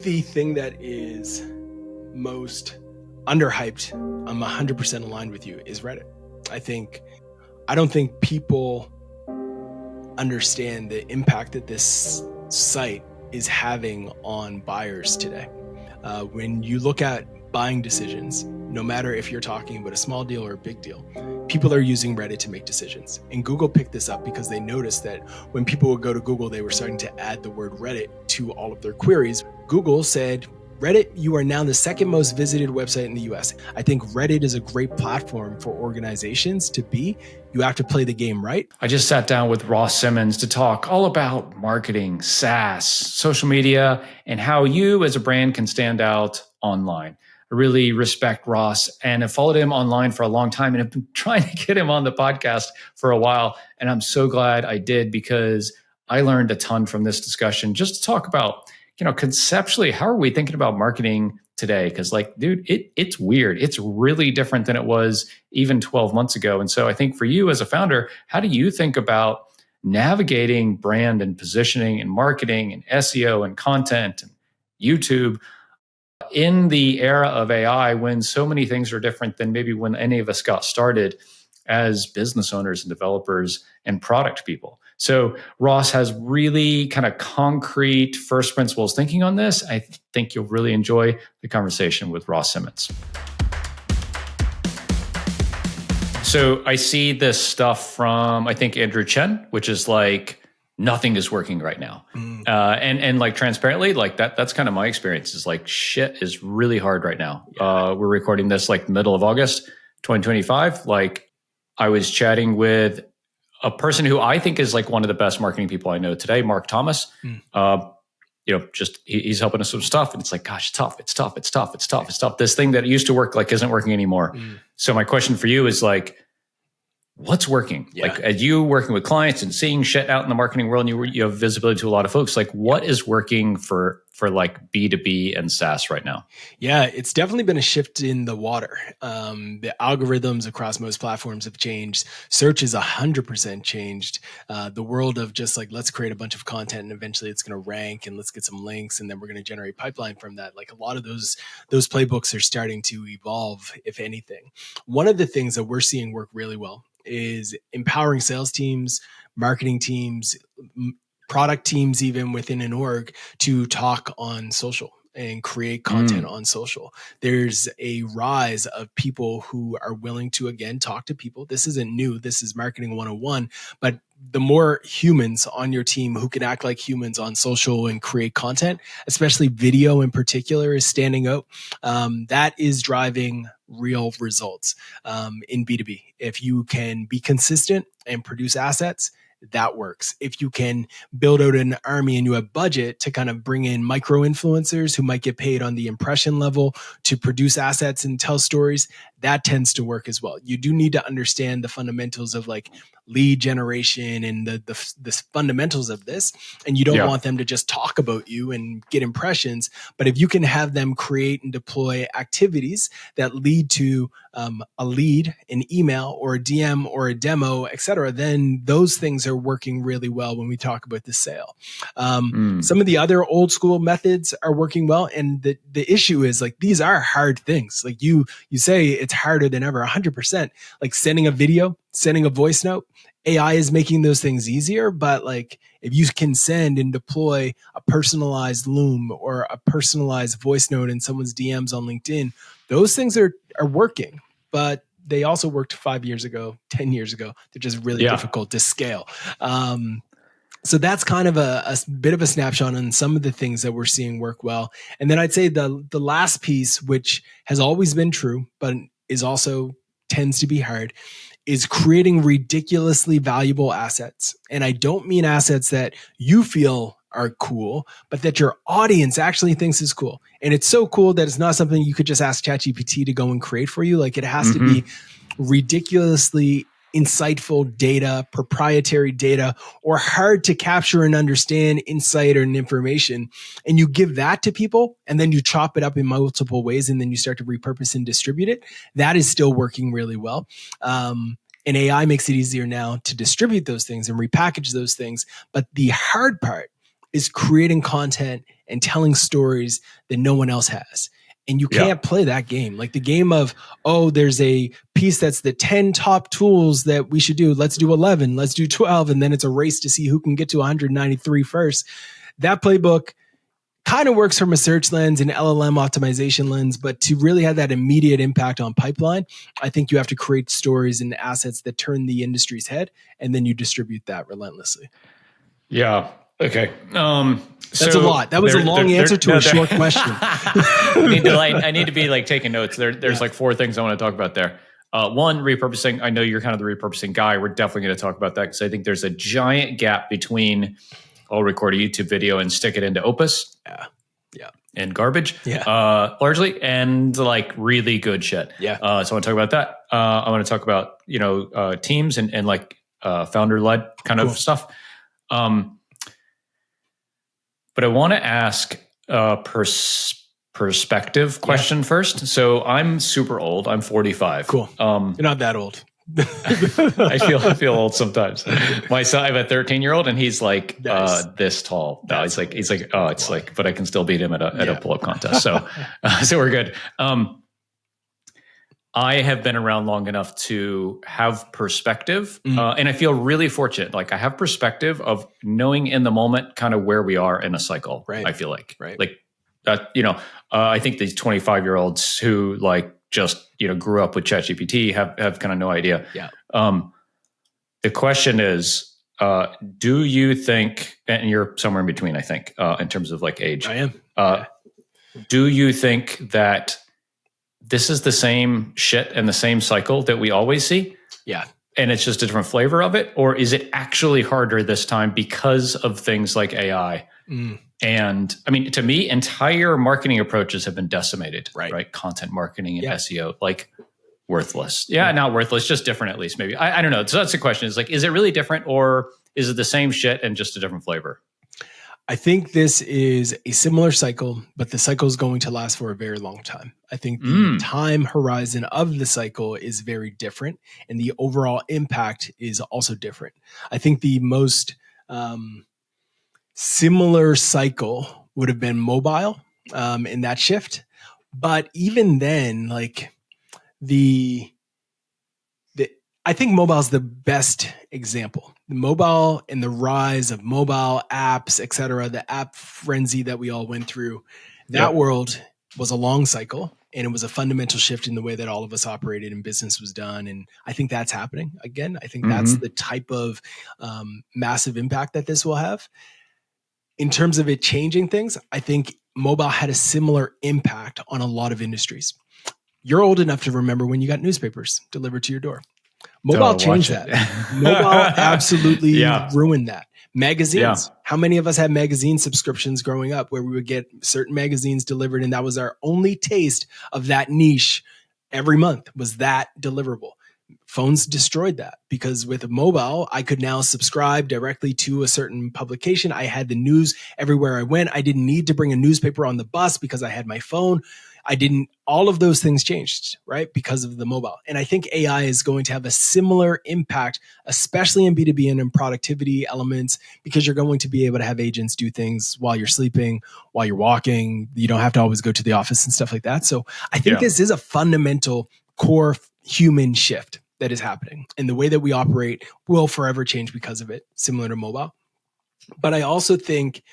The thing that is most underhyped, I'm 100% aligned with you, is Reddit. I don't think people understand the impact that this site is having on buyers today. When you look at buying decisions, no matter if you're talking about a small deal or a big deal, people are using Reddit to make decisions. And Google picked this up because they noticed that when people would go to Google, they were starting to add the word Reddit to all of their queries. Google said, Reddit, you are now the second most visited website in the US. I think Reddit is a great platform for organizations to be. You have to play the game right. I just sat down with Ross Simmons to talk all about marketing, SaaS, social media, and how you as a brand can stand out online. I really respect Ross and have followed him online for a long time and have been trying to get him on the podcast for a while. And I'm so glad I did, because I learned a ton from this discussion just to talk about, conceptually, how are we thinking about marketing today? Because dude, it's weird. It's really different than it was even 12 months ago. And so I think for you as a founder, how do you think about navigating brand and positioning and marketing and SEO and content and YouTube in the era of AI, when so many things are different than maybe when any of us got started as business owners and developers and product people? So Ross has really kind of concrete first principles thinking on this. I think you'll really enjoy the conversation with Ross Simmons. So I see this stuff from, I think, Andrew Chen, which is like, nothing is working right now. And like transparently, like that's kind of my experience, is like shit is really hard right now. Yeah. We're recording this like middle of August, 2025. Like I was chatting with a person who I think is like one of the best marketing people I know today, Mark Thomas. He's helping us with stuff, and it's like, gosh, it's tough. This thing that used to work like isn't working anymore. So my question for you is like, what's working? Yeah. Like, as you working with clients and seeing shit out in the marketing world, and you have visibility to a lot of folks, like what is working for like B2B and SaaS right now? Yeah, it's definitely been a shift in the water. The algorithms across most platforms have changed. Search is 100% changed. The world of just like, let's create a bunch of content and eventually it's going to rank, and let's get some links, and then we're going to generate pipeline from that. Like a lot of those playbooks are starting to evolve, if anything. One of the things that we're seeing work really well is empowering sales teams, marketing teams, product teams, even within an org, to talk on social and create content on social. There's a rise of people who are willing to, again, talk to people. This isn't new. This is marketing 101. But the more humans on your team who can act like humans on social and create content, especially video in particular, is standing out. That is driving real results in B2B. If you can be consistent and produce assets, that works. If you can build out an army and you have budget to kind of bring in micro influencers who might get paid on the impression level to produce assets and tell stories, that tends to work as well. You do need to understand the fundamentals of like lead generation and the fundamentals of this. And you don't want them to just talk about you and get impressions. But if you can have them create and deploy activities that lead to a lead, an email or a DM or a demo, et cetera, then those things are working really well when we talk about the sale. Some of the other old school methods are working well. And the issue is like, these are hard things. Like you say it's harder than ever, 100%. Like sending a video, sending a voice note, AI is making those things easier. But like if you can send and deploy a personalized Loom or a personalized voice note in someone's DMs on LinkedIn, those things are working. But they also worked 5 years ago, 10 years ago. They're just really difficult to scale. So that's kind of a bit of a snapshot on some of the things that we're seeing work well. And then I'd say the last piece, which has always been true, but is also tends to be hard, is creating ridiculously valuable assets. And I don't mean assets that you feel are cool, but that your audience actually thinks is cool. And it's so cool that it's not something you could just ask ChatGPT to go and create for you. Like it has to be ridiculously insightful data, proprietary data, or hard to capture and understand insight or information. And you give that to people, and then you chop it up in multiple ways, and then you start to repurpose and distribute it. That is still working really well. And AI makes it easier now to distribute those things and repackage those things. But the hard part is creating content and telling stories that no one else has. And you can't play that game. Like the game of, oh, there's a piece that's the 10 top tools that we should do. Let's do 11, let's do 12. And then it's a race to see who can get to 193 first. That playbook kind of works from a search lens and LLM optimization lens, but to really have that immediate impact on pipeline, I think you have to create stories and assets that turn the industry's head, and then you distribute that relentlessly. Yeah. Okay. That's a lot. That was a long answer to a short question. I need to be like taking notes. There's like 4 things I want to talk about there. One, repurposing. I know you're kind of the repurposing guy. We're definitely going to talk about that because I think there's a giant gap between I'll record a YouTube video and stick it into Opus. Yeah. And garbage. Yeah. Largely, and like really good shit. Yeah. So I want to talk about that. I want to talk about, teams and like founder-led kind of stuff. But I want to ask a perspective question first. So I'm super old. I'm 45. Cool. You're not that old. I feel old sometimes. My son, I have a 13-year-old, and he's like this tall. No, he's like it's like, but I can still beat him at a pull-up contest. So so we're good. I have been around long enough to have perspective, and I feel really fortunate. Like I have perspective of knowing in the moment kind of where we are in a cycle. Right. I feel like right. like that. I think these 25-year-olds who like just grew up with ChatGPT have kind of no idea. Yeah. The question is, do you think, and you're somewhere in between, I think, in terms of like age. I am. Do you think that this is the same shit and the same cycle that we always see? Yeah. And it's just a different flavor of it? Or is it actually harder this time because of things like AI? And I mean, to me, entire marketing approaches have been decimated, right? Content marketing and SEO, like worthless. Yeah, not worthless, just different at least maybe. I don't know. So that's the question is like, is it really different or is it the same shit and just a different flavor? I think this is a similar cycle, but the cycle is going to last for a very long time. I think the time horizon of the cycle is very different, and the overall impact is also different. I think the most similar cycle would have been mobile in that shift. But even then, like I think mobile is the best example. The mobile and the rise of mobile apps, et cetera, the app frenzy that we all went through, that world was a long cycle, and it was a fundamental shift in the way that all of us operated and business was done. And I think that's happening again. I think that's the type of massive impact that this will have. In terms of it changing things, I think mobile had a similar impact on a lot of industries. You're old enough to remember when you got newspapers delivered to your door. Mobile changed that. Mobile absolutely ruined that. Magazines. How many of us had magazine subscriptions growing up where we would get certain magazines delivered, and that was our only taste of that niche every month was that deliverable? Phones destroyed that because with mobile, I could now subscribe directly to a certain publication. I had the news everywhere I went. I didn't need to bring a newspaper on the bus because I had my phone. All of those things changed, right? Because of the mobile. And I think AI is going to have a similar impact, especially in B2B and in productivity elements, because you're going to be able to have agents do things while you're sleeping, while you're walking. You don't have to always go to the office and stuff like that. So I think this is a fundamental core human shift that is happening. And the way that we operate will forever change because of it, similar to mobile. But I also think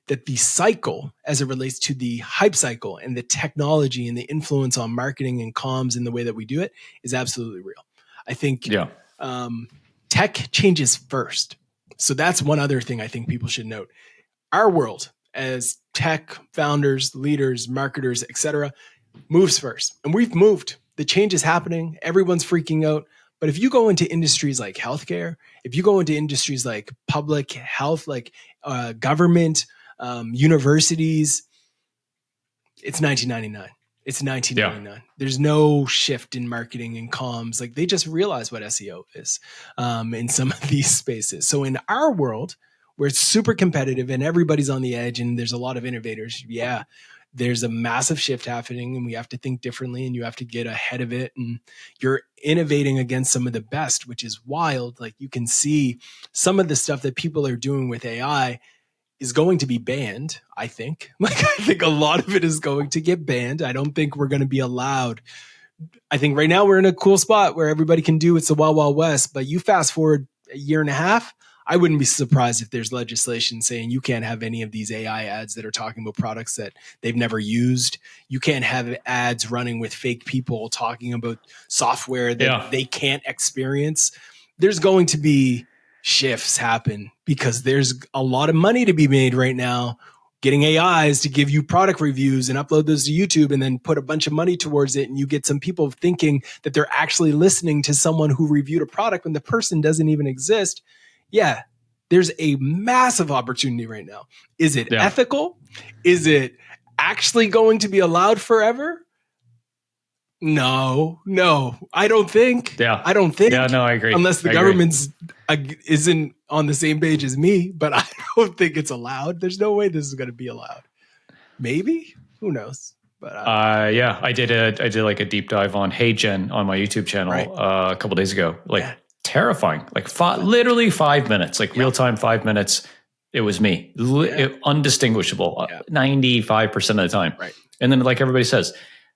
that the cycle, as it relates to the hype cycle and the technology and the influence on marketing and comms and the way that we do it, is absolutely real. I think tech changes first. So that's one other thing I think people should note. Our world as tech founders, leaders, marketers, et cetera, moves first. And we've moved. The change is happening. Everyone's freaking out. But if you go into industries like healthcare, if you go into industries like public health, like government, universities, it's 1999. It's 1999. There's no shift in marketing and comms. Like they just realize what SEO is in some of these spaces. So in our world, where it's super competitive and everybody's on the edge and there's a lot of innovators, there's a massive shift happening and we have to think differently and you have to get ahead of it. And you're innovating against some of the best, which is wild. Like you can see some of the stuff that people are doing with AI is going to be banned, I think. Like, I think a lot of it is going to get banned. I don't think we're going to be allowed. I think right now we're in a cool spot where everybody can do it's the Wild Wild West, but you fast forward a year and a half, I wouldn't be surprised if there's legislation saying you can't have any of these AI ads that are talking about products that they've never used. You can't have ads running with fake people talking about software that they can't experience. There's going to be shifts happen because there's a lot of money to be made right now getting AIs to give you product reviews and upload those to YouTube and then put a bunch of money towards it. And you get some people thinking that they're actually listening to someone who reviewed a product when the person doesn't even exist. Yeah, there's a massive opportunity right now. Is it ethical? Is it actually going to be allowed forever? No, I don't think. I don't think. Yeah, no, I agree. Unless the government's isn't on the same page as me, but I don't think it's allowed. There's no way this is going to be allowed. Maybe, who knows? But I did like a deep dive on HeyGen on my YouTube channel a couple days ago. Like terrifying. Like literally 5 minutes. Like real time 5 minutes. It was me, undistinguishable, 95% of the time. Right. And then, like everybody says,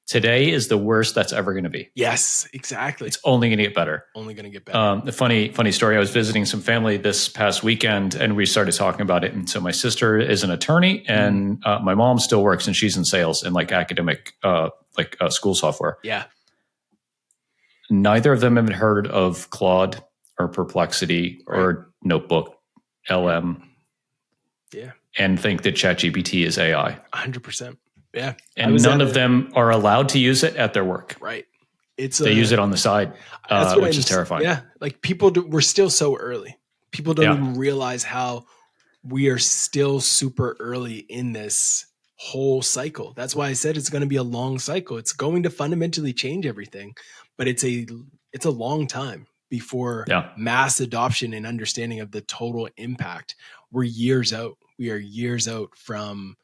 today is the worst that's ever going to be. Yes, exactly. It's only going to get better. Only going to get better. The funny story, I was visiting some family this past weekend and we started talking about it. And so my sister is an attorney and my mom still works and she's in sales and like academic, school software. Yeah. Neither of them have heard of Claude or Perplexity or Notebook, LM. Yeah. And think that ChatGPT is AI. 100%. Yeah. And none of them are allowed to use it at their work. Right. They use it on the side, which is terrifying. Yeah. Like we're still so early. People don't even realize how we are still super early in this whole cycle. That's why I said it's going to be a long cycle. It's going to fundamentally change everything, but it's a long time before mass adoption and understanding of the total impact. We're years out. We are years out from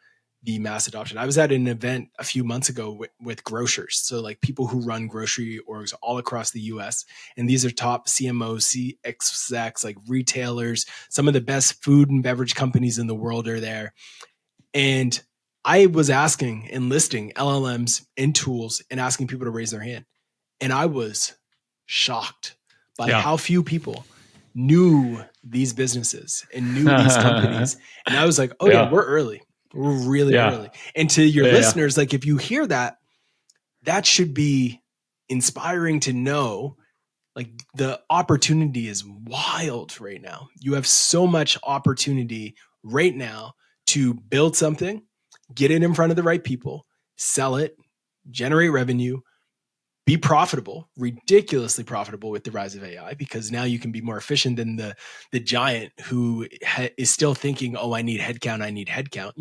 the mass adoption. I was at an event a few months ago with grocers. So like people who run grocery orgs all across the US. And these are top CMOs, CXX, like retailers. Some of the best food and beverage companies in the world are there. And I was asking and listing LLMs and tools and asking people to raise their hand. And I was shocked by how few people knew these businesses and knew these companies. And I was like, we're early. We're really early. And to your listeners, like if you hear that, that should be inspiring to know like the opportunity is wild right now. You have so much opportunity right now to build something, get it in front of the right people, sell it, generate revenue, be profitable, ridiculously profitable with the rise of AI, because now you can be more efficient than the giant who is still thinking, oh, I need headcount.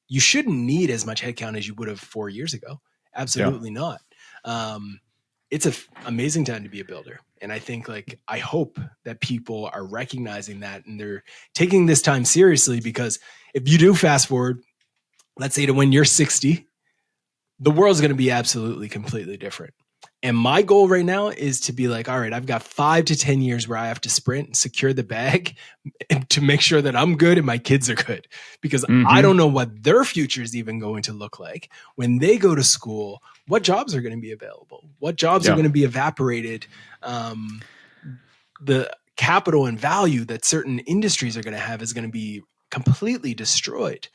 You shouldn't need as much headcount as you would have 4 years ago. Absolutely not. It's an amazing time to be a builder. And I think I hope that people are recognizing that and they're taking this time seriously, because if you do fast forward, let's say to when you're 60, the world's going to be absolutely completely different. And my goal right now is to be like, all right, I've got 5 to 10 years where I have to sprint and secure the bag to make sure that I'm good and my kids are good, because I don't know what their future is even going to look like when they go to school. What jobs are going to be available? What jobs are going to be evaporated? The capital and value that certain industries are going to have is going to be completely destroyed.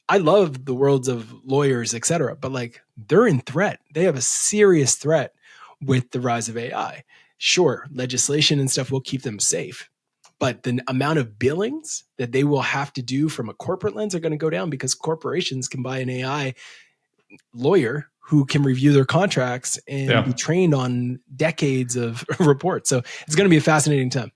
I love the worlds of lawyers, et cetera, but they're in threat. They have a serious threat with the rise of AI. Sure, legislation and stuff will keep them safe, but the amount of billings that they will have to do from a corporate lens are going to go down, because corporations can buy an AI lawyer who can review their contracts and be trained on decades of reports. So it's going to be a fascinating time.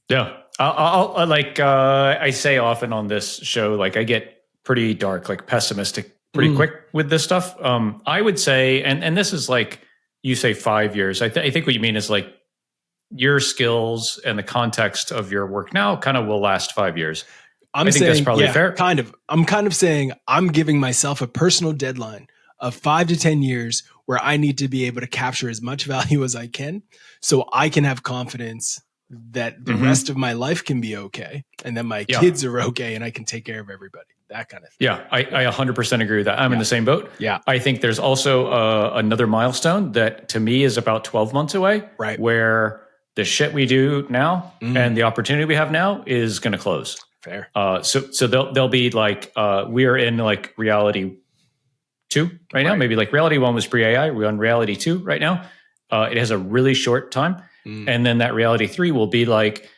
Yeah. I say often on this show, I get pretty dark, pessimistic pretty quick with this stuff. I would say, and this is you say 5 years. I think what you mean is your skills and the context of your work now kind of will last 5 years. I think that's probably fair. Kind of. I'm kind of saying I'm giving myself a personal deadline of 5 to 10 years where I need to be able to capture as much value as I can so I can have confidence that the rest of my life can be okay, and then my kids are okay, and I can take care of everybody. That kind of thing. Yeah, I 100% agree with that. I'm in the same boat. Yeah. I think there's also another milestone that to me is about 12 months away, right? Where the shit we do now and the opportunity we have now is going to close. Fair. So they'll be like, we are in like reality 2 right now. Maybe like reality 1 was pre-AI. We're on reality 2 right now. It has a really short time. And then that reality 3 will be like,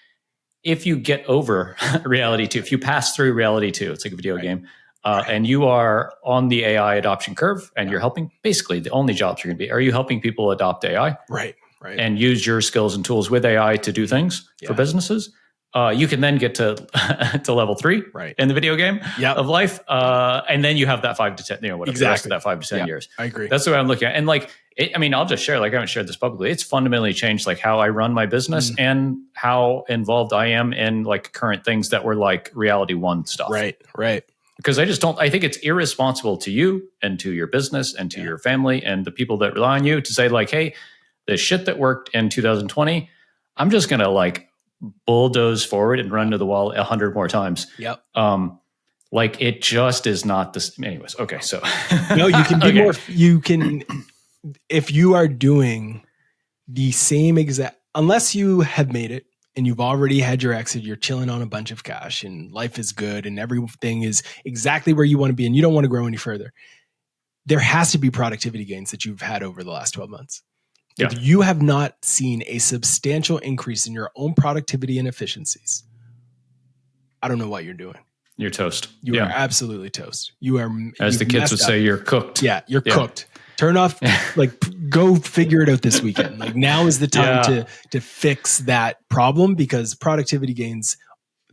if you get over reality 2, if you pass through reality 2, it's like a video game, and you are on the AI adoption curve and you're helping, basically the only jobs you're going to be, are you helping people adopt AI? Right. And use your skills and tools with AI to do things for businesses. You can then get to level 3 in the video game of life. And then you have that 5 to 10, whatever the rest of that 5 to 10 years. I agree. That's the way I'm looking at it. And like, I'll just share, like I haven't shared this publicly. It's fundamentally changed like how I run my business and how involved I am in like current things that were like reality 1 stuff. Right. Because I think it's irresponsible to you and to your business and to your family and the people that rely on you to say like, hey, the shit that worked in 2020, I'm just going to like bulldoze forward and run to the wall 100 more times. Yep. Like it just is not this. Anyways. Okay. So no, you can be more, you can, if you are doing the same exact, unless you have made it and you've already had your exit, you're chilling on a bunch of cash and life is good and everything is exactly where you want to be and you don't want to grow any further. There has to be productivity gains that you've had over the last 12 months. If you have not seen a substantial increase in your own productivity and efficiencies, I don't know what you're doing. You're toast. You are absolutely toast. You are, as the kids would say, you're cooked. Yeah, you're cooked. Turn off, like go figure it out this weekend. Like now is the time to fix that problem because productivity gains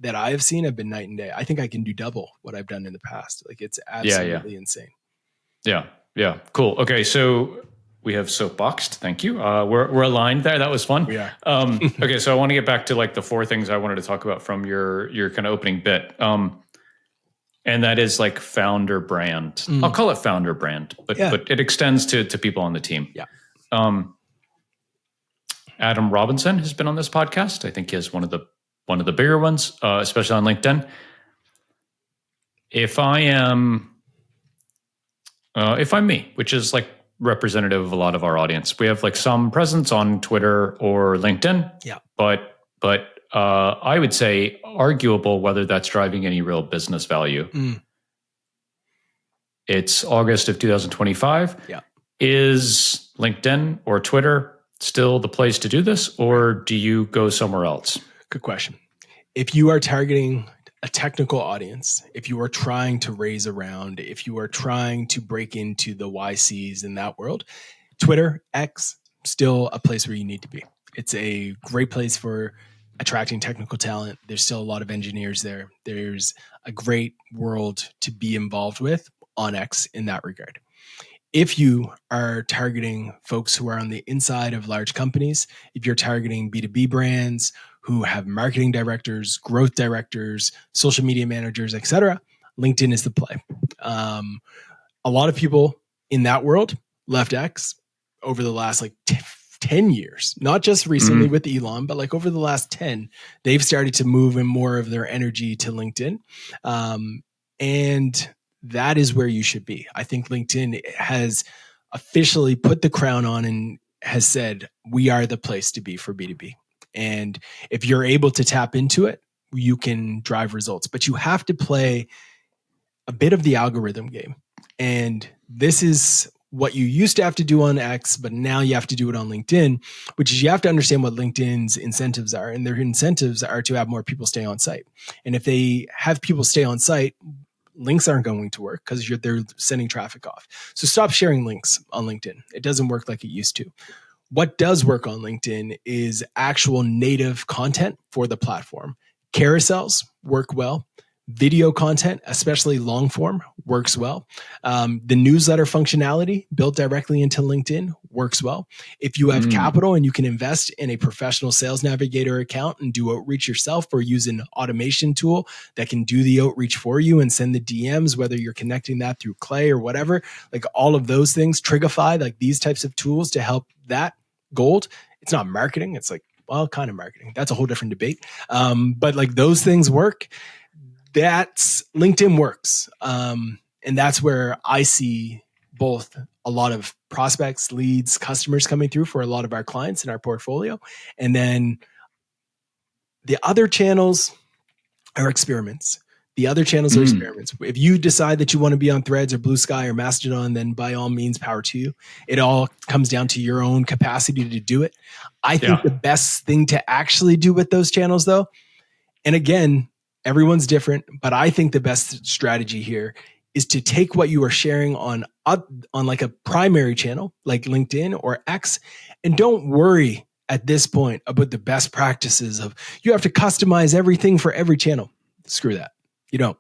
that I have seen have been night and day. I think I can do double what I've done in the past. Like it's absolutely insane. Yeah. Cool. Okay. So we have soapboxed. Thank you. We're aligned there. That was fun. We are. Okay. So I want to get back to like the 4 things I wanted to talk about from your kind of opening bit. And that is like founder brand. I'll call it founder brand, but it extends to people on the team. Yeah. Adam Robinson has been on this podcast. I think he has one of the bigger ones, especially on LinkedIn. If I'm me, which is like representative of a lot of our audience, we have like some presence on Twitter or LinkedIn. Yeah. But I would say arguable whether that's driving any real business value. It's August of 2025. Yeah. Is LinkedIn or Twitter still the place to do this, or do you go somewhere else? Good question. If you are targeting a technical audience, if you are trying to raise a round, if you are trying to break into the YCs in that world, Twitter, X, still a place where you need to be. It's a great place for attracting technical talent. There's still a lot of engineers there. There's a great world to be involved with on X in that regard. If you are targeting folks who are on the inside of large companies, if you're targeting B2B brands who have marketing directors, growth directors, social media managers, etc., LinkedIn is the play. A lot of people in that world left X over the last 10 years, not just recently with Elon, but like over the last 10, they've started to move in more of their energy to LinkedIn. And that is where you should be. I think LinkedIn has officially put the crown on and has said, we are the place to be for B2B. And if you're able to tap into it, you can drive results, but you have to play a bit of the algorithm game. And this is what you used to have to do on X, but now you have to do it on LinkedIn, which is you have to understand what LinkedIn's incentives are. And their incentives are to have more people stay on site. And if they have people stay on site, links aren't going to work because they're sending traffic off. So stop sharing links on LinkedIn. It doesn't work like it used to. What does work on LinkedIn is actual native content for the platform. Carousels work well. Video content, especially long form, works well. The newsletter functionality built directly into LinkedIn works well. If you have capital and you can invest in a professional sales navigator account and do outreach yourself or use an automation tool that can do the outreach for you and send the DMs, whether you're connecting that through Clay or whatever, like all of those things, Trigify, like these types of tools to help that gold. It's not marketing. It's like Well, kind of marketing. That's a whole different debate. But like those things work. That's LinkedIn works. And that's where I see both a lot of prospects, leads, customers coming through for a lot of our clients in our portfolio. And then the other channels are experiments. The other channels are experiments. If you decide that you want to be on Threads or Blue Sky or Mastodon, then by all means, power to you. It all comes down to your own capacity to do it. I think the best thing to actually do with those channels, though, and again, everyone's different, but I think the best strategy here is to take what you are sharing on like a primary channel like LinkedIn or X, and don't worry at this point about the best practices of you have to customize everything for every channel. Screw that. You don't.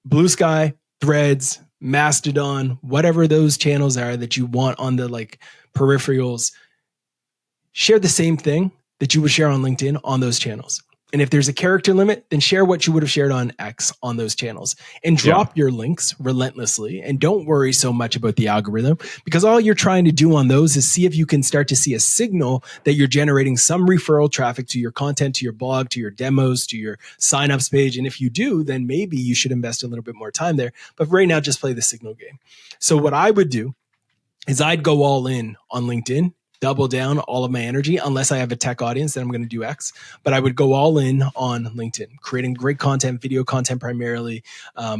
Blue Sky, Threads, Mastodon, whatever those channels are that you want on the like peripherals, share the same thing that you would share on LinkedIn on those channels. And if there's a character limit, then share what you would have shared on X on those channels and drop your links relentlessly. And don't worry so much about the algorithm, because all you're trying to do on those is see if you can start to see a signal that you're generating some referral traffic to your content, to your blog, to your demos, to your signups page. And if you do, then maybe you should invest a little bit more time there. But right now, just play the signal game. So what I would do is I'd go all in on LinkedIn, double down all of my energy, unless I have a tech audience, then I'm going to do X. But I would go all in on LinkedIn, creating great content, video content primarily,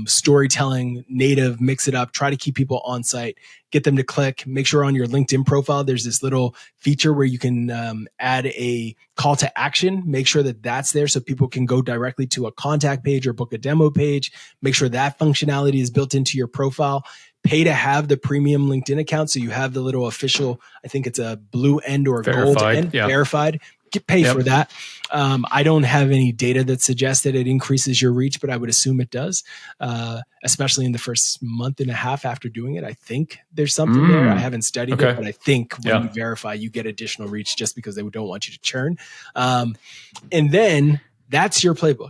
storytelling, native, mix it up, try to keep people on site, get them to click. Make sure on your LinkedIn profile, there's this little feature where you can add a call to action. Make sure that that's there so people can go directly to a contact page or book a demo page. Make sure that functionality is built into your profile. Pay to have the premium LinkedIn account. So you have the little official, I think it's a blue end or a gold end, verified. Pay for that. I don't have any data that suggests that it increases your reach, but I would assume it does, especially in the first month and a half after doing it. I think there's something there. I haven't studied it, but I think when you verify, you get additional reach just because they don't want you to churn. And then that's your playbook.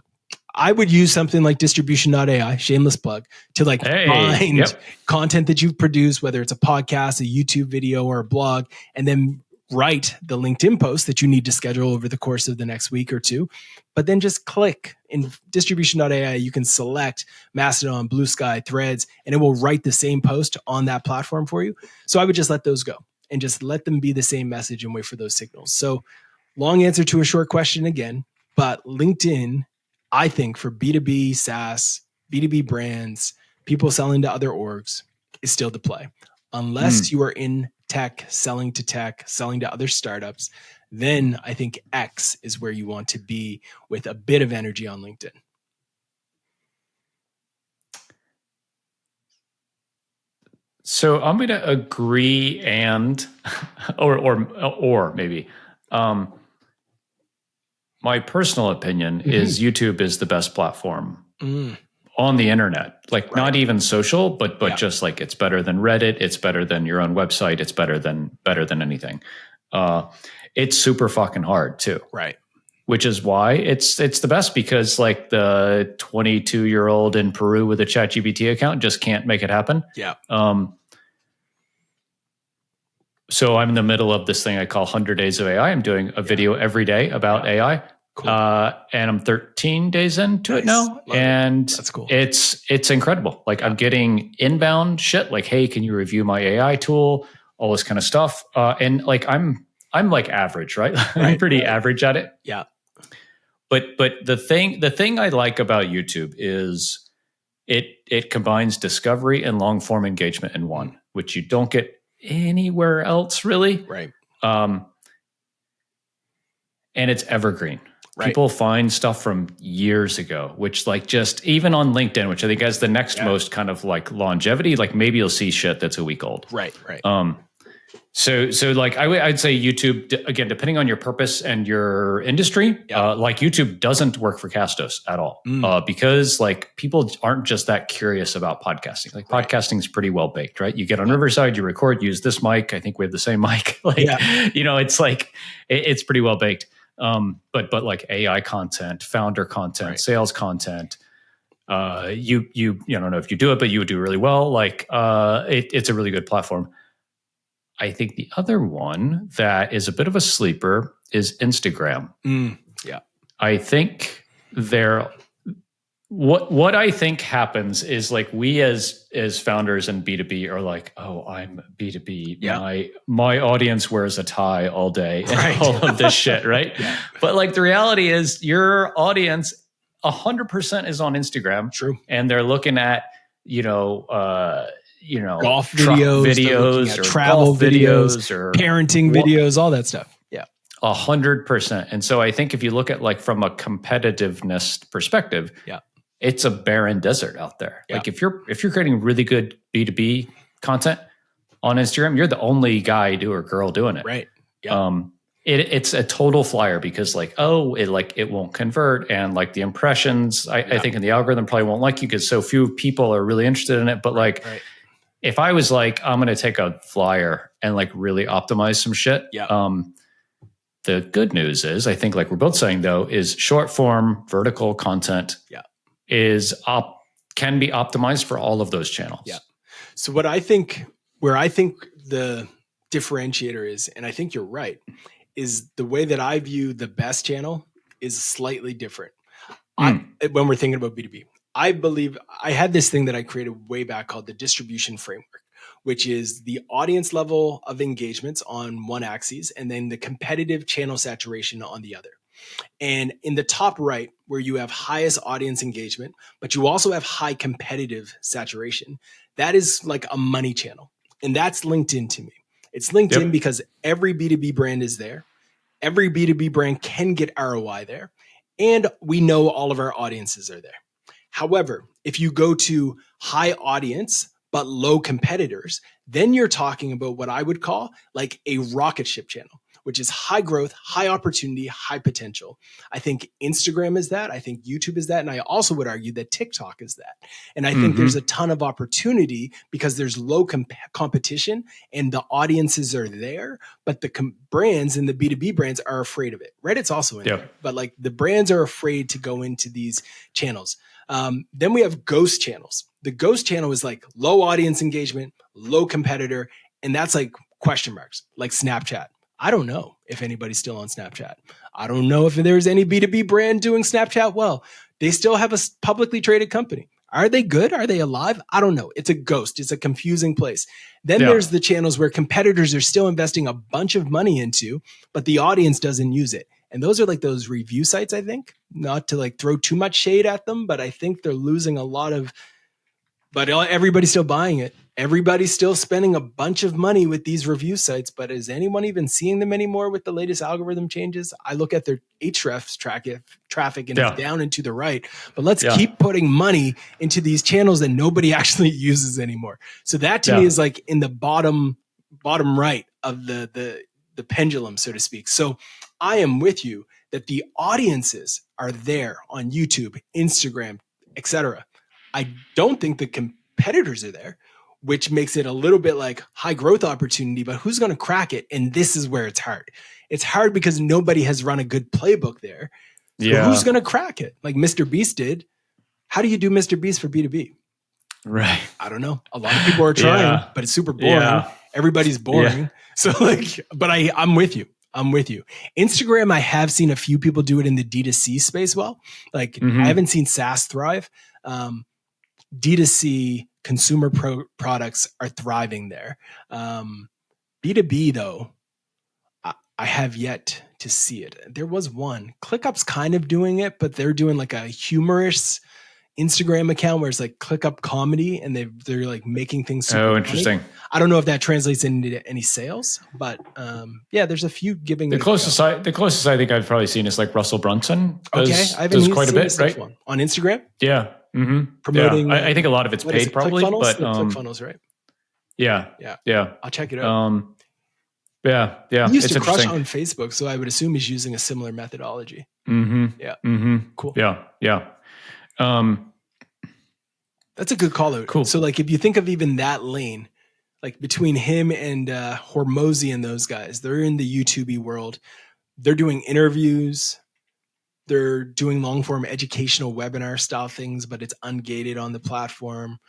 I would use something like distribution.ai, shameless plug, to like find content that you've produced, whether it's a podcast, a YouTube video, or a blog, and then write the LinkedIn post that you need to schedule over the course of the next week or two. But then just click in distribution.ai. You can select Mastodon, Blue Sky, Threads, and it will write the same post on that platform for you. So I would just let those go and just let them be the same message and wait for those signals. So long answer to a short question again, but LinkedIn, I think for B2B, SaaS, B2B brands, people selling to other orgs is still the play. Unless you are in tech, selling to other startups, then I think X is where you want to be with a bit of energy on LinkedIn. So I'm going to agree and, or maybe, my personal opinion is YouTube is the best platform on the internet. Like not even social, but just like it's better than Reddit. It's better than your own website. It's better than anything. It's super fucking hard too. Right. Which is why it's the best, because like the 22-year-old in Peru with a ChatGPT account just can't make it happen. Yeah. So I'm in the middle of this thing I call 100 Days of AI. I'm doing a video every day about AI. Cool. And I'm 13 days into it now. And that's cool. It's incredible. Like I'm getting inbound shit like, hey, can you review my AI tool? All this kind of stuff. And like I'm like average, right? I'm pretty average at it. Yeah. But the thing I like about YouTube is it combines discovery and long form engagement in one, which you don't get anywhere else really. Right. And it's evergreen. Right. People find stuff from years ago, which like just even on LinkedIn, which I think has the next most kind of like longevity, like maybe you'll see shit that's a week old. Right. So like I'd say YouTube, again, depending on your purpose and your industry, like YouTube doesn't work for Castos at all, because like people aren't just that curious about podcasting. Like podcasting is pretty well baked, right? You get on Riverside, you record, use this mic. I think we have the same mic. Like, you know, it's like, it's pretty well baked. But like AI content, founder content, sales content, you don't know if you do it, but you would do really well. Like, it's a really good platform. I think the other one that is a bit of a sleeper is Instagram. Yeah. I think what I think happens is like we as founders in B2B are like, oh, I'm B2B. Yeah. My audience wears a tie all day and Right. all of this shit, right? Yeah. But like the reality is your audience 100% is on Instagram. True. And they're looking at, golf truck videos, or travel golf videos or parenting videos, all that stuff. Yeah. 100%. And so I think if you look at like from a competitiveness perspective, yeah, it's a barren desert out there. Yeah. Like if you're creating really good B2B content on Instagram, you're the only guy or girl doing it. Right. Yeah. It's a total flyer because like, it won't convert. And like the impressions, I think in the algorithm probably won't like you because so few people are really interested in it. But like, if I was like, I'm going to take a flyer and like really optimize some shit. Yeah. The good news is, I think like we're both saying though, is short form vertical content can be optimized for all of those channels. Yeah. So where I think the differentiator is, and I think you're right, is the way that I view the best channel is slightly different. When we're thinking about B2B, I believe I had this thing that I created way back called the distribution framework, which is the audience level of engagements on one axis and then the competitive channel saturation on the other. And in the top right, where you have highest audience engagement, but you also have high competitive saturation, that is like a money channel. And that's LinkedIn to me. It's LinkedIn because every B2B brand is there. Every B2B brand can get ROI there. And we know all of our audiences are there. However, if you go to high audience, but low competitors, then you're talking about what I would call like a rocket ship channel, which is high growth, high opportunity, high potential. I think Instagram is that. I think YouTube is that. And I also would argue that TikTok is that. And I think there's a ton of opportunity because there's low competition and the audiences are there, but the brands and the B2B brands are afraid of it. Reddit's also in there, but like the brands are afraid to go into these channels. Then we have ghost channels. The ghost channel is like low audience engagement, low competitor, and that's like question marks, like Snapchat. I don't know if anybody's still on Snapchat. I don't know if there's any B2B brand doing Snapchat well. They still have a publicly traded company. Are they good? Are they alive? I don't know. It's a ghost. It's a confusing place. Then there's the channels where competitors are still investing a bunch of money into, but the audience doesn't use it. And those are like those review sites, I think, not to like throw too much shade at them, but I think they're losing a lot of, but everybody's still buying it. Everybody's still spending a bunch of money with these review sites, but is anyone even seeing them anymore with the latest algorithm changes? I look at their Ahrefs traffic and it's down and to the right, but let's keep putting money into these channels that nobody actually uses anymore. So that to me is like in the bottom right of the pendulum, so to speak. So I am with you that the audiences are there on YouTube, Instagram, etc. I don't think the competitors are there, which makes it a little bit like high growth opportunity, but who's going to crack it? And this is where it's hard. It's hard because nobody has run a good playbook there. So who's going to crack it? Like Mr. Beast did. How do you do Mr. Beast for B2B? Right. I don't know. A lot of people are trying, but it's super boring. Everybody's boring. So like, but I'm with you. I'm with you. Instagram, I have seen a few people do it in the D2C space well. Like I haven't seen SaaS thrive. D2C consumer products are thriving there. B2B though, I have yet to see it. There was one. ClickUp's kind of doing it, but they're doing like a humorous Instagram account where it's like ClickUp comedy and they're like making things super interesting. funny. I don't know if that translates into any sales, but there's a few giving the closest I think I've probably seen is like Russell Brunson does quite a bit, right? On Instagram? Yeah. Promoting I think a lot of it's paid probably, but ClickFunnels, right? Yeah. I'll check it out. Yeah. He used to crush on Facebook, so I would assume he's using a similar methodology. Cool. Yeah. That's a good call out. Cool. So like if you think of even that lane, like between him and Hormozy and those guys, they're in the YouTube world. They're doing interviews. They're doing long form educational webinar style things, but it's ungated on the platform.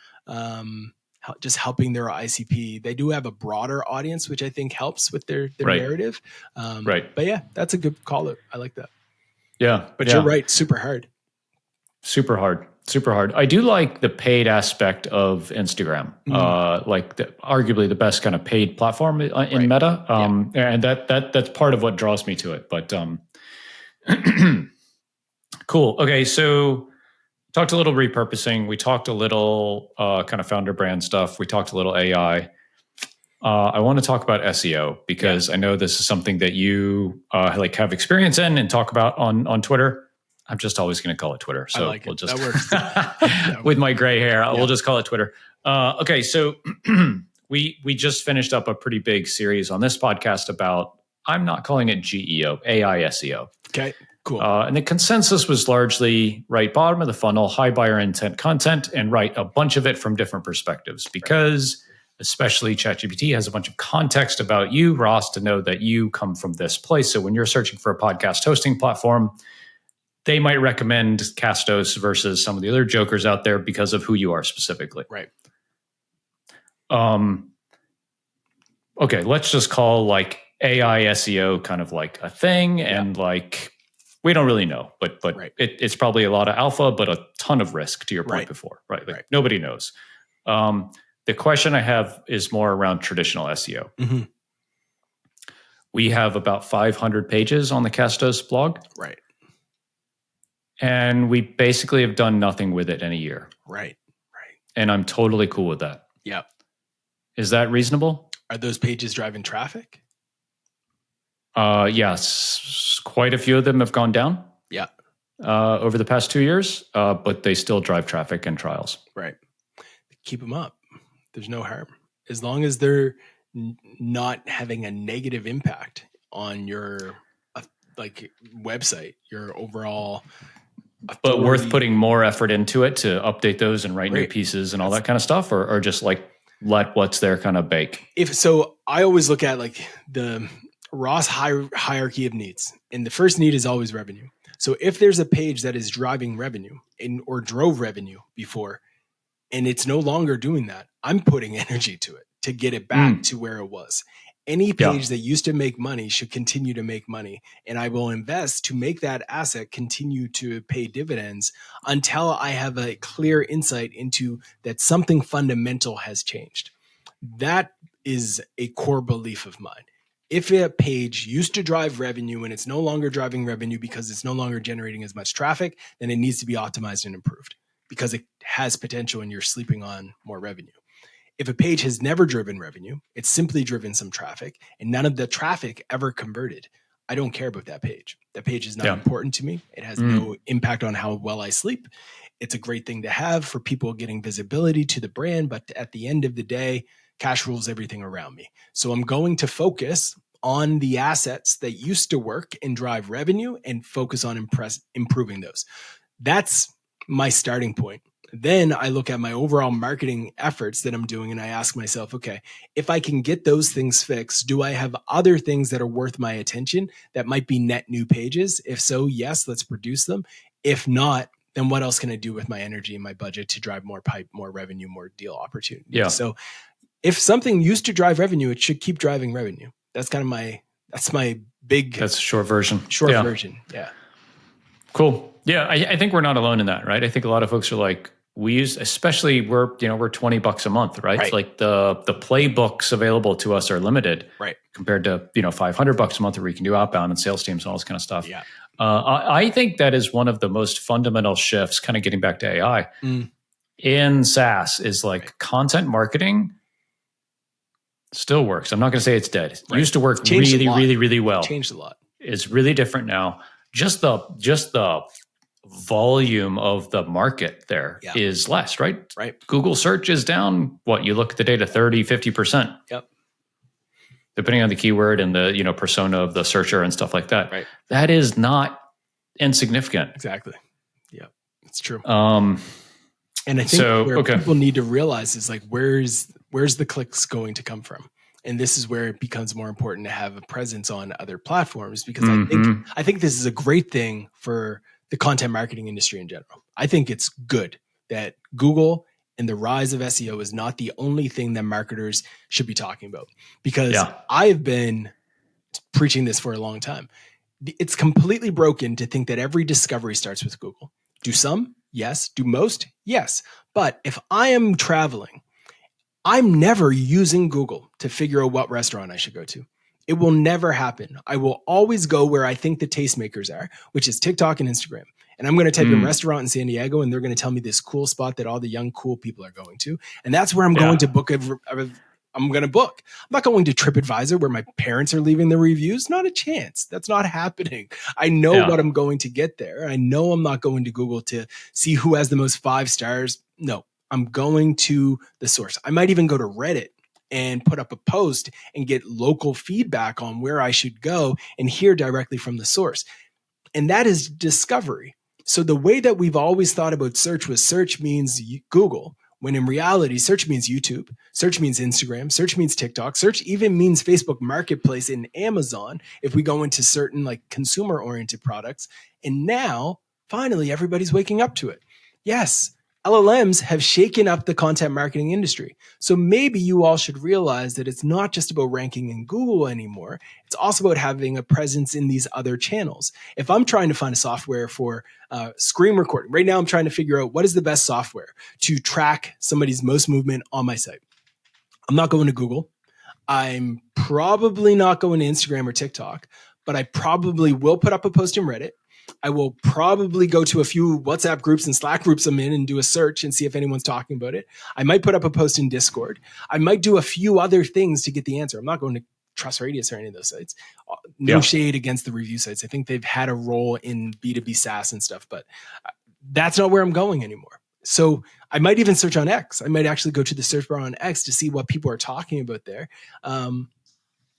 just helping their ICP. They do have a broader audience, which I think helps with their Right. narrative. Right. But yeah, that's a good call out. I like that. Yeah. But yeah. you're right. Super hard. Super hard. Super hard. I do like the paid aspect of Instagram, arguably the best kind of paid platform in Right. Meta. And that's part of what draws me to it. But cool. Okay. So talked a little repurposing. We talked a little kind of founder brand stuff. We talked a little AI. I want to talk about SEO because I know this is something that you have experience in and talk about on Twitter. I'm just always going to call it Twitter. So we'll just that works. with my gray hair, we'll just call it Twitter. Okay, so we just finished up a pretty big series on this podcast about, I'm not calling it GEO, AI SEO. Okay, cool. And the consensus was largely right bottom of the funnel, high buyer intent content, and write a bunch of it from different perspectives because especially ChatGPT has a bunch of context about you, Ross, to know that you come from this place. So when you're searching for a podcast hosting platform, they might recommend Castos versus some of the other jokers out there because of who you are specifically. Right. Okay, let's just call like AI SEO kind of like a thing, and like we don't really know, but it's probably a lot of alpha, but a ton of risk. To your point before, right? Like nobody knows. The question I have is more around traditional SEO. Mm-hmm. We have about 500 pages on the Castos blog. Right. And we basically have done nothing with it in a year. Right. And I'm totally cool with that. Yep. Is that reasonable? Are those pages driving traffic? Yes. Quite a few of them have gone down. Yeah. Over the past 2 years, but they still drive traffic and trials. Right. Keep them up. There's no harm. As long as they're not having a negative impact on your website, your overall authority. But worth putting more effort into it to update those and write new pieces and all that kind of stuff, or just like let what's there kind of bake? If so, I always look at like the Ross hierarchy of needs, and the first need is always revenue. So if there's a page that is driving revenue or drove revenue before, and it's no longer doing that, I'm putting energy to it to get it back to where it was. Any page that used to make money should continue to make money, and I will invest to make that asset continue to pay dividends until I have a clear insight into that something fundamental has changed. That is a core belief of mine. If a page used to drive revenue and it's no longer driving revenue because it's no longer generating as much traffic, then it needs to be optimized and improved because it has potential and you're sleeping on more revenue. If a page has never driven revenue, it's simply driven some traffic and none of the traffic ever converted, I don't care about that page. That page is not important to me. It has no impact on how well I sleep. It's a great thing to have for people getting visibility to the brand, but at the end of the day, cash rules everything around me. So I'm going to focus on the assets that used to work and drive revenue and focus on improving those. That's my starting point. Then I look at my overall marketing efforts that I'm doing and I ask myself, okay, if I can get those things fixed, do I have other things that are worth my attention that might be net new pages? If so, yes, let's produce them. If not, then what else can I do with my energy and my budget to drive more pipe, more revenue, more deal opportunities? Yeah. So if something used to drive revenue, it should keep driving revenue. That's kind of that's my big... That's a short version. Version, yeah. Cool. Yeah, I think we're not alone in that, right? I think a lot of folks are like, especially we're $20 a month, right? It's like the playbooks available to us are limited, right? Compared to $500 a month where we can do outbound and sales teams and all this kind of stuff. Yeah. I think that is one of the most fundamental shifts, kind of getting back to AI in SaaS, is like content marketing still works. I'm not going to say it's dead. It used to work really well. Changed a lot. It's really different now. Just the volume of the market there is less, right? Right. Google search is down. You look at the data, 30, 50%. Yep. Depending on the keyword and the, persona of the searcher and stuff like that. Right. That is not insignificant. Exactly. Yeah, it's true. And I think people need to realize is like, where's the clicks going to come from? And this is where it becomes more important to have a presence on other platforms, because I think this is a great thing for the content marketing industry in general. I think it's good that Google and the rise of SEO is not the only thing that marketers should be talking about, because Yeah. I've been preaching this for a long time. It's completely broken to think that every discovery starts with Google. Do some? Yes. Do most? Yes. But if I am traveling, I'm never using Google to figure out what restaurant I should go to. It will never happen. I will always go where I think the tastemakers are, which is TikTok and Instagram. And I'm going to type in restaurant in San Diego, and they're going to tell me this cool spot that all the young, cool people are going to. And that's where I'm going to book. I'm going to book. I'm not going to TripAdvisor where my parents are leaving the reviews. Not a chance. That's not happening. I know what I'm going to get there. I know I'm not going to Google to see who has the most 5 stars. No, I'm going to the source. I might even go to Reddit and put up a post and get local feedback on where I should go and hear directly from the source. And that is discovery. So the way that we've always thought about search was search means Google, when in reality, search means YouTube, search means Instagram, search means TikTok, search even means Facebook Marketplace and Amazon if we go into certain like consumer-oriented products. And now, finally, everybody's waking up to it. Yes, LLMs have shaken up the content marketing industry. So maybe you all should realize that it's not just about ranking in Google anymore. It's also about having a presence in these other channels. If I'm trying to find a software for screen recording, right now I'm trying to figure out what is the best software to track somebody's most movement on my site. I'm not going to Google. I'm probably not going to Instagram or TikTok, but I probably will put up a post in Reddit. I will probably go to a few WhatsApp groups and Slack groups I'm in and do a search and see if anyone's talking about it. I might put up a post in Discord. I might do a few other things to get the answer. I'm not going to Trust Radius or any of those sites. No shade against the review sites. I think they've had a role in B2B SaaS and stuff, but that's not where I'm going anymore. So I might even search on X. I might actually go to the search bar on X to see what people are talking about there.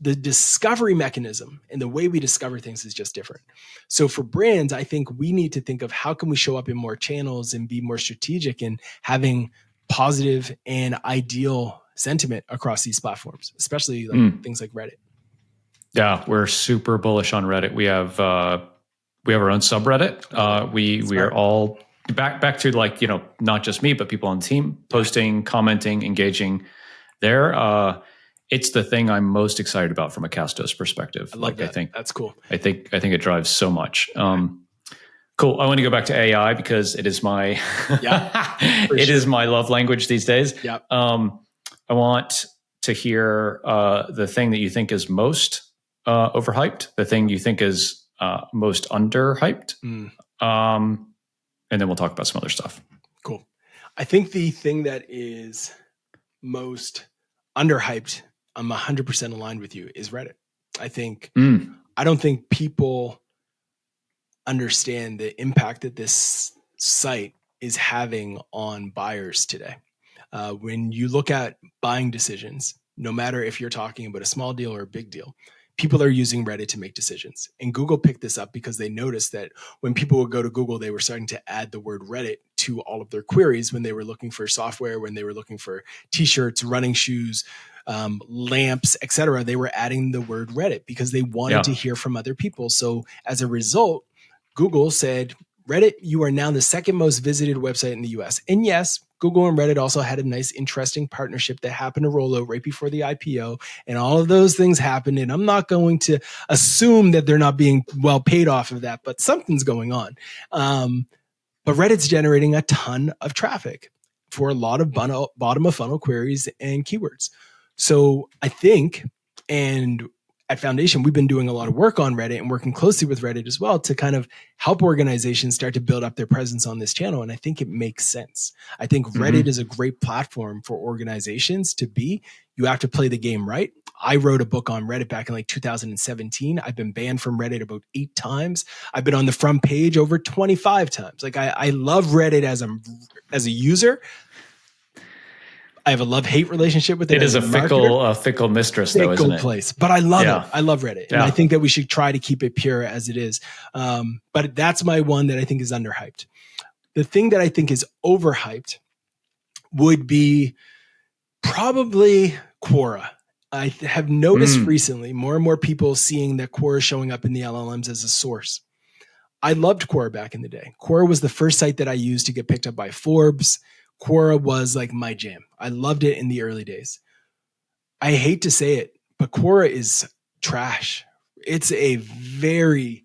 The discovery mechanism and the way we discover things is just different. So for brands, I think we need to think of how can we show up in more channels and be more strategic in having positive and ideal sentiment across these platforms, especially like things like Reddit. Yeah, we're super bullish on Reddit. We have our own subreddit. We are all back to like, not just me, but people on the team posting, commenting, engaging there. It's the thing I'm most excited about from a Castos perspective. I love that. I think that's cool. I think it drives so much. Cool. I want to go back to AI because it is my is my love language these days. Yep. I want to hear the thing that you think is most overhyped, the thing you think is most underhyped, and then we'll talk about some other stuff. Cool. I think the thing that is most underhyped, I'm 100% aligned with you, is Reddit. I don't think people understand the impact that this site is having on buyers today. When you look at buying decisions, no matter if you're talking about a small deal or a big deal, people are using Reddit to make decisions. And Google picked this up because they noticed that when people would go to Google, they were starting to add the word Reddit to all of their queries when they were looking for software, when they were looking for t-shirts, running shoes, lamps, etc. They were adding the word Reddit because they wanted to hear from other people. So as a result, Google said, Reddit, you are now the second most visited website in the US. And yes, Google and Reddit also had a nice, interesting partnership that happened to roll out right before the IPO. And all of those things happened. And I'm not going to assume that they're not being well paid off of that, but something's going on. But Reddit's generating a ton of traffic for a lot of bottom of funnel queries and keywords. So I think, and at Foundation, we've been doing a lot of work on Reddit and working closely with Reddit as well to kind of help organizations start to build up their presence on this channel. And I think it makes sense. I think Reddit is a great platform for organizations to be. You have to play the game right. I wrote a book on Reddit back in like 2017. I've been banned from Reddit about 8 times. I've been on the front page over 25 times. Like I love Reddit as a user. I have a love-hate relationship with it. It is a fickle mistress, though, isn't it? Place, but I love it. I love Reddit, and I think that we should try to keep it pure as it is. But that's my one that I think is underhyped. The thing that I think is overhyped would be probably Quora. I have noticed recently more and more people seeing that Quora is showing up in the LLMs as a source. I loved Quora back in the day. Quora was the first site that I used to get picked up by Forbes. Quora was like my jam. I loved it in the early days. I hate to say it, but Quora is trash. It's a very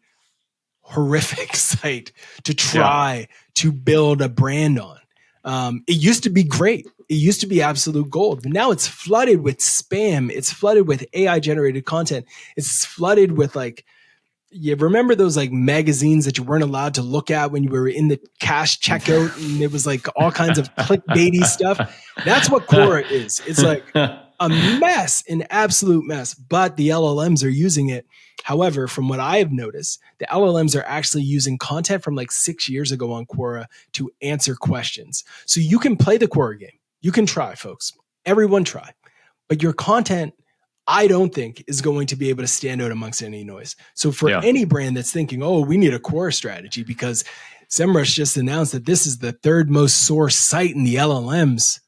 horrific site to try to build a brand on. It used to be great. It used to be absolute gold, but now it's flooded with spam. It's flooded with AI generated content. It's flooded with like, you remember those like magazines that you weren't allowed to look at when you were in the cash checkout, and it was like all kinds of clickbaity stuff. That's what Quora is. It's like a mess, an absolute mess, but the LLMs are using it. However, from what I have noticed, the LLMs are actually using content from like 6 years ago on Quora to answer questions. So you can play the Quora game. You can try, folks. Everyone try. But your content, I don't think, is going to be able to stand out amongst any noise. So for any brand that's thinking, oh, we need a Quora strategy because SEMrush just announced that this is the third most sourced site in the LLMs,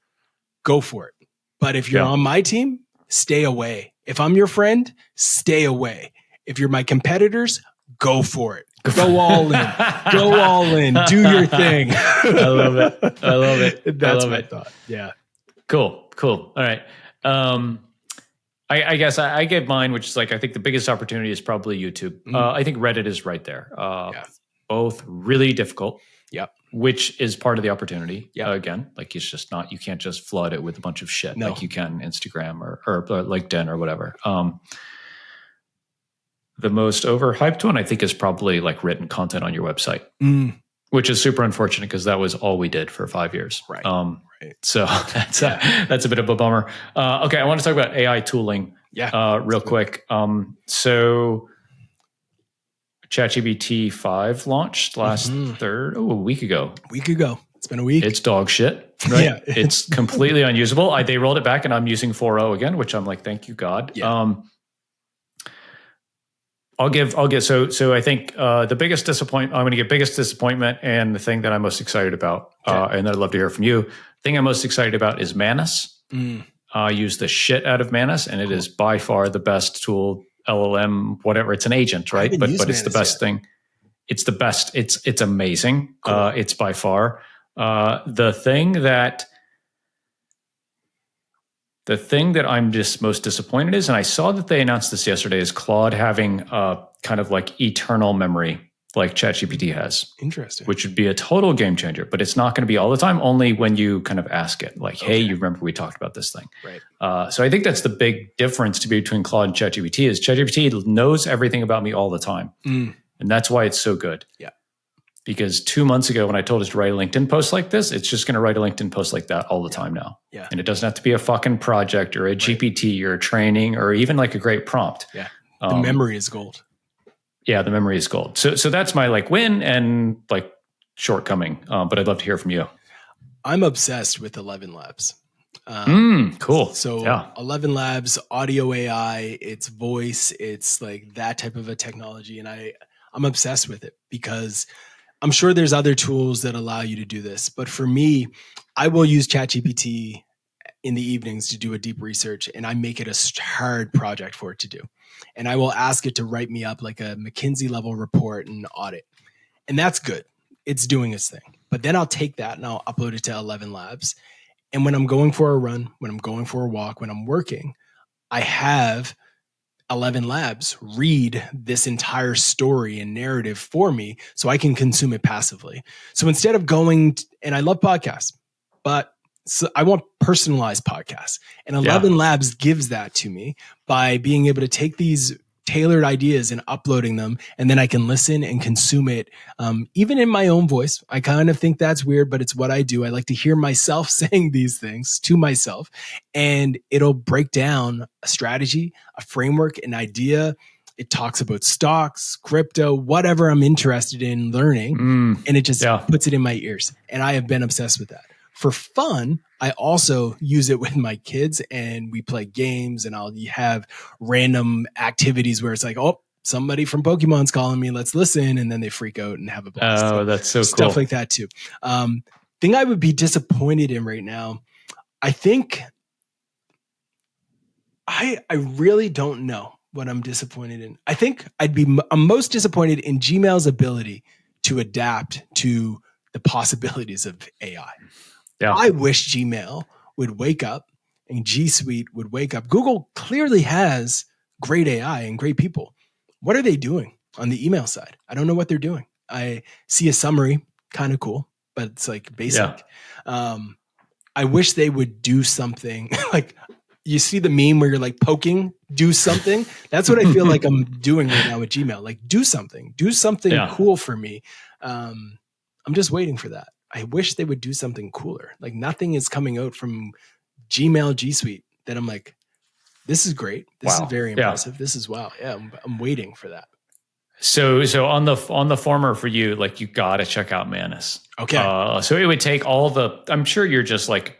go for it. But if you're on my team, stay away. If I'm your friend, stay away. If you're my competitors, go for it. Go all in. Go all in. Do your thing. I love it. I love it. That's my thought. Yeah. Cool. All right. I guess I get mine, which is like, I think the biggest opportunity is probably YouTube. I think Reddit is right there. Both really difficult. Yep. Which is part of the opportunity. Again, like it's just not, you can't just flood it with a bunch of shit like you can Instagram or LinkedIn or whatever. The most overhyped one, I think, is probably like written content on your website, which is super unfortunate because that was all we did for 5 years. Right. So that's a bit of a bummer. Okay, I want to talk about AI tooling. Real quick. So ChatGPT 5 launched a week ago. It's been a week. It's dog shit, right? It's completely unusable. They rolled it back, and I'm using 4.0 again, which I'm like, thank you, God. I'll give. So I think the biggest disappointment. I'm going to give biggest disappointment, and the thing that I'm most excited about, and I'd love to hear from you. The thing I'm most excited about is Manus. I use the shit out of Manus, and it is by far the best tool. LLM, whatever. It's an agent, right? But it's the best thing. It's the best. It's amazing. Cool. It's by far the thing that I'm just most disappointed is, and I saw that they announced this yesterday, is Claude having kind of like eternal memory like ChatGPT has. Interesting. Which would be a total game changer, but it's not going to be all the time, only when you kind of ask it like, hey, you remember we talked about this thing. Right. So I think that's the big difference between Claude and ChatGPT is ChatGPT knows everything about me all the time. And that's why it's so good. Yeah. Because 2 months ago, when I told it to write a LinkedIn post like this, it's just going to write a LinkedIn post like that all the time now. Yeah. And it doesn't have to be a fucking project or a GPT or a training or even like a great prompt. Yeah. The memory is gold. Yeah, the memory is gold. So that's my like win and like shortcoming. But I'd love to hear from you. I'm obsessed with 11 Labs. Cool. So 11 Labs, audio AI, it's voice, it's like that type of a technology. And I'm obsessed with it because I'm sure there's other tools that allow you to do this. But for me, I will use ChatGPT in the evenings to do a deep research, and I make it a hard project for it to do. And I will ask it to write me up like a McKinsey level report and audit. And that's good. It's doing its thing. But then I'll take that and I'll upload it to 11 Labs. And when I'm going for a run, when I'm going for a walk, when I'm working, I have 11 Labs read this entire story and narrative for me so I can consume it passively. So instead of and I love podcasts, but I want personalized podcasts. And 11 Labs gives that to me by being able to take these tailored ideas and uploading them, and then I can listen and consume it, even in my own voice. I kind of think that's weird, but it's what I do. I like to hear myself saying these things to myself, and it'll break down a strategy, a framework, an idea. It talks about stocks, crypto, whatever I'm interested in learning, and it just puts it in my ears. And I have been obsessed with that. For fun, I also use it with my kids, and we play games, and I'll have random activities where it's like, oh, somebody from Pokemon's calling me, let's listen. And then they freak out and have a blast. Oh, that's so cool. Stuff like that too. Thing I would be disappointed in right now, I think I really don't know what I'm disappointed in. I think I'm most disappointed in Gmail's ability to adapt to the possibilities of AI. Yeah. I wish Gmail would wake up and G Suite would wake up. Google clearly has great AI and great people. What are they doing on the email side? I don't know what they're doing. I see a summary, kind of cool, but it's like basic. I wish they would do something like, you see the meme where you're like poking, do something. That's what I feel like I'm doing right now with Gmail. Like, do something cool for me. I'm just waiting for that. I wish they would do something cooler. Like, nothing is coming out from Gmail G Suite that I'm like, this is great. This is very impressive. This is wow. Yeah, I'm waiting for that. So on the former for you, like, you got to check out Manus. Okay. So it would take all the. I'm sure you're just like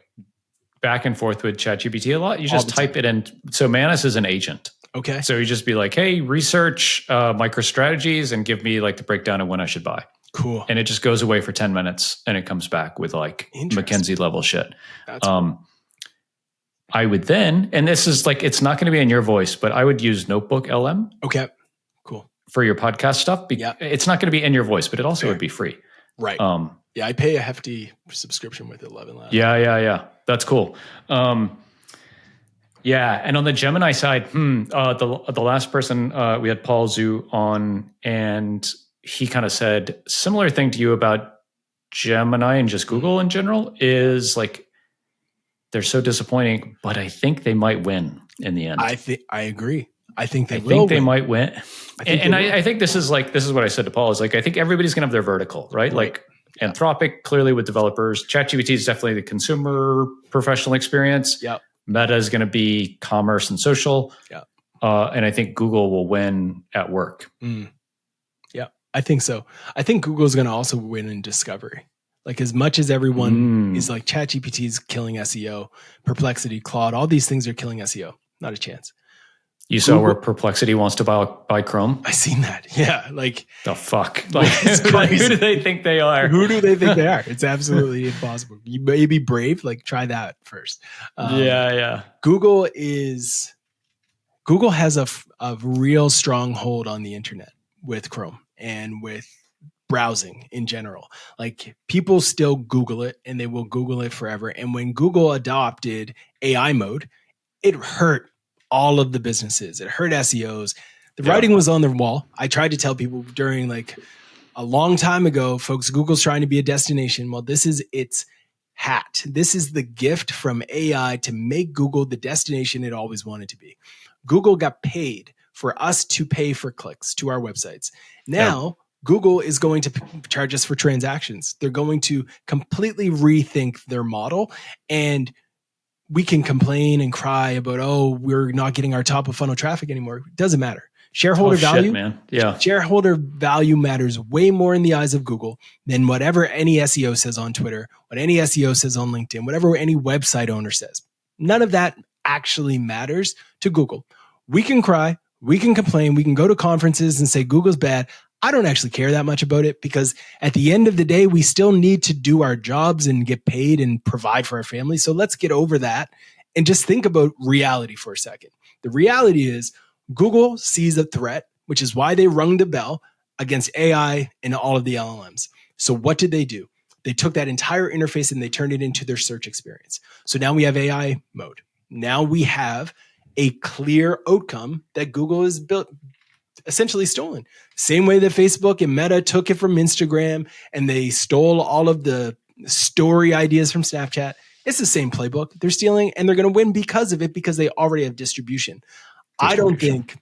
back and forth with ChatGPT a lot. You just type it in. So Manus is an agent. Okay. So you just be like, hey, research MicroStrategies and give me like the breakdown of when I should buy. Cool. And it just goes away for 10 minutes and it comes back with like McKinsey level shit. That's cool. I would then, and this is like, it's not going to be in your voice, but I would use Notebook LM. Okay. Cool. For your podcast stuff. It's not going to be in your voice, but it also would be free. Right. I pay a hefty subscription with 11 Labs. Yeah. That's cool. And on the Gemini side, the last person, we had Paul Zhu on, and he kind of said similar thing to you about Gemini and just Google in general, is like, they're so disappointing, but I think they might win in the end. I agree. I think they might win. I think this is what I said to Paul, is like, I think everybody's going to have their vertical, right? Like Anthropic, clearly with developers. ChatGPT is definitely the consumer professional experience. Yep. Meta is going to be commerce and social. Yeah. And I think Google will win at work. Yeah, I think so. I think Google's going to also win in discovery. Like, as much as everyone is like, ChatGPT is killing SEO, Perplexity, Claude, all these things are killing SEO. Not a chance. You saw where Perplexity wants to buy Chrome? I seen that. Yeah. Like, the fuck? Like, it's crazy. Who do they think they are? Who do they think they are? It's absolutely impossible. You may be brave. Like, try that first. Google has a real strong hold on the internet with Chrome and with browsing in general. Like, people still Google it and they will Google it forever. And when Google adopted AI mode, it hurt all of the businesses. It hurt SEOs. The writing was on the wall. I tried to tell people during like a long time ago, folks, Google's trying to be a destination. Well, this is its hat. This is the gift from AI to make Google the destination it always wanted to be. Google got paid for us to pay for clicks to our websites. Now, Google is going to charge us for transactions. They're going to completely rethink their model, and we can complain and cry about, we're not getting our top of funnel traffic anymore. It doesn't matter. Shareholder value, man. Yeah. Shareholder value matters way more in the eyes of Google than whatever any SEO says on Twitter, what any SEO says on LinkedIn, whatever any website owner says. None of that actually matters to Google. We can cry, we can complain, we can go to conferences and say Google's bad. I don't actually care that much about it, because at the end of the day, we still need to do our jobs and get paid and provide for our families. So let's get over that and just think about reality for a second. The reality is Google sees a threat, which is why they rung the bell against AI and all of the LLMs. So what did they do? They took that entire interface and they turned it into their search experience. So now we have AI mode. Now we have a clear outcome that Google has built, essentially stolen. Same way that Facebook and Meta took it from Instagram and they stole all of the story ideas from Snapchat. It's the same playbook. They're stealing, and they're going to win because of it, because they already have distribution. I don't think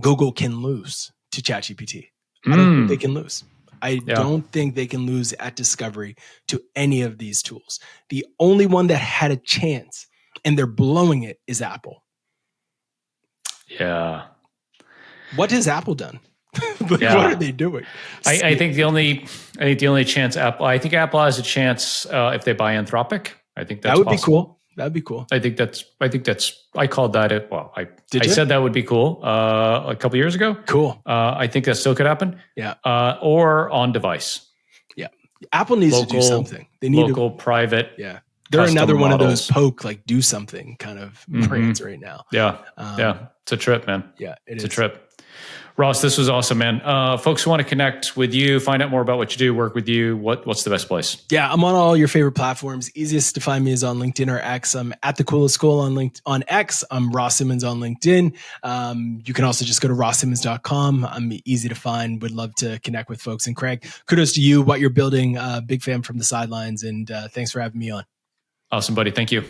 Google can lose to ChatGPT. I don't think they can lose. I don't think they can lose at discovery to any of these tools. The only one that had a chance, and they're blowing it, is Apple. Yeah. What has Apple done? What are they doing? I think the only chance Apple has a chance if they buy Anthropic. I think that would possible. Be cool. That'd be cool. I called that it. Well, I said that would be cool a couple years ago. Cool. I think that still could happen. Yeah. Or on device. Yeah. Apple needs to do something. They need local, private. Yeah. They're another one of those do something kind of brands right now. Yeah. It's a trip, man. Yeah. It's a trip. Ross, this was awesome, man. Folks who want to connect with you, find out more about what you do, work with you, what's the best place? Yeah, I'm on all your favorite platforms. Easiest to find me is on LinkedIn or X. I'm at the coolest school on X. I'm Ross Simmons on LinkedIn. You can also just go to rosssimmons.com. I'm easy to find. Would love to connect with folks. And Craig, kudos to you, what you're building. Big fan from the sidelines, and thanks for having me on. Awesome, buddy. Thank you.